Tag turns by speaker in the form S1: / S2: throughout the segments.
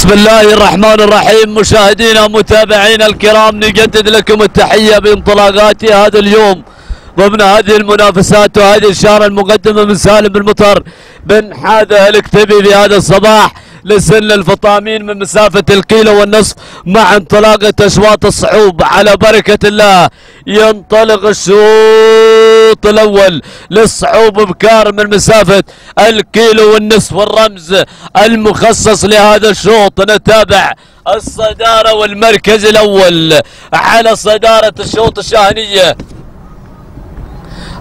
S1: بسم الله الرحمن الرحيم. مشاهدينا متابعينا الكرام، نجدد لكم التحية بانطلاقات هذا اليوم ضمن هذه المنافسات وهذه الشارة المقدمة من سالم بن مطر بن حاذة الكتبي في هذا الصباح لسن الفطامين من مسافة الكيلو والنصف مع انطلاقة أشواط الصعوب. على بركة الله ينطلق الشوط الأول للصعوب بكار من مسافة الكيلو والنصف، والرمز المخصص لهذا الشوط نتابع الصدارة والمركز الأول. على صدارة الشوط الشاهنية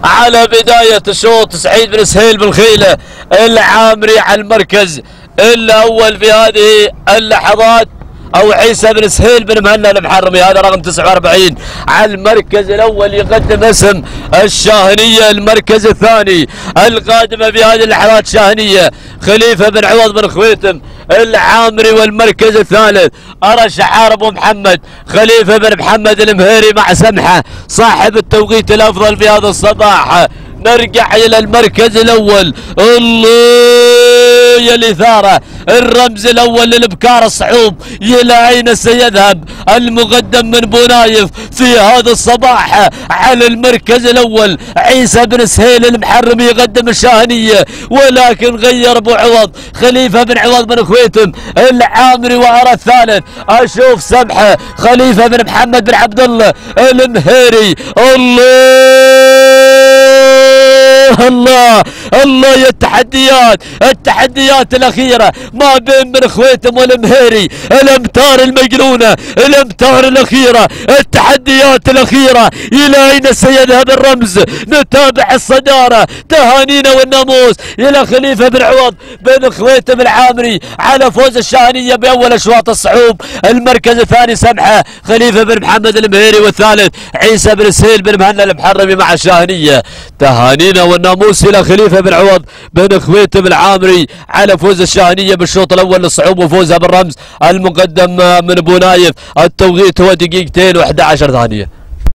S1: على بداية الشوط سعيد بن سهيل بالخيلة العامري على المركز الأول في هذه اللحظات، أو عيسى بن سهيل بن مهنا المحرمي، هذا رقم 49 على المركز الأول يقدم اسم الشاهنية. المركز الثاني القادمة في هذه اللحظات شاهنية خليفة بن عوض بن خويتم العامري، والمركز الثالث أرى شعار أبو محمد خليفة بن محمد المهيري مع سمحة صاحب التوقيت الأفضل في هذا الصباح. نرجع إلى المركز الأول، الله يا الإثارة، الرمز الأول للبكار الصعوب إلى أين سيذهب المقدم من بونايف في هذا الصباح. على المركز الأول عيسى بن سهيل المحرمي يقدم الشاهنية، ولكن غير أبو عوض خليفة بن عوض بن خويتم العامري، وأرى الثالث أشوف سمحة خليفة بن محمد بن عبد الله المهيري. الله الله يا التحديات الأخيرة ما بين بن خويتم والمهيري، الأمتار المجنونة، الأمتار الأخيرة، التحديات الأخيرة، إلى أين سيذهب الرمز؟ نتابع الصدارة، تهانينا والناموس إلى خليفة بن عوض بن خويتم العامري على فوز الشاهنية بأول أشواط الصعوب. المركز الثاني سمحة خليفة بن محمد المهيري، والثالث عيسى بن سهيل بن مهنا المحرمي مع الشاهنية. تهانينا والناموس إلى خليفة بن عوض بن خويتم العامري على فوز الشاهنية بالشوط الأول للصعوب وفوزها بالرمز المقدم من بونايف. التوقيت هو دقيقتين و11 ثانية.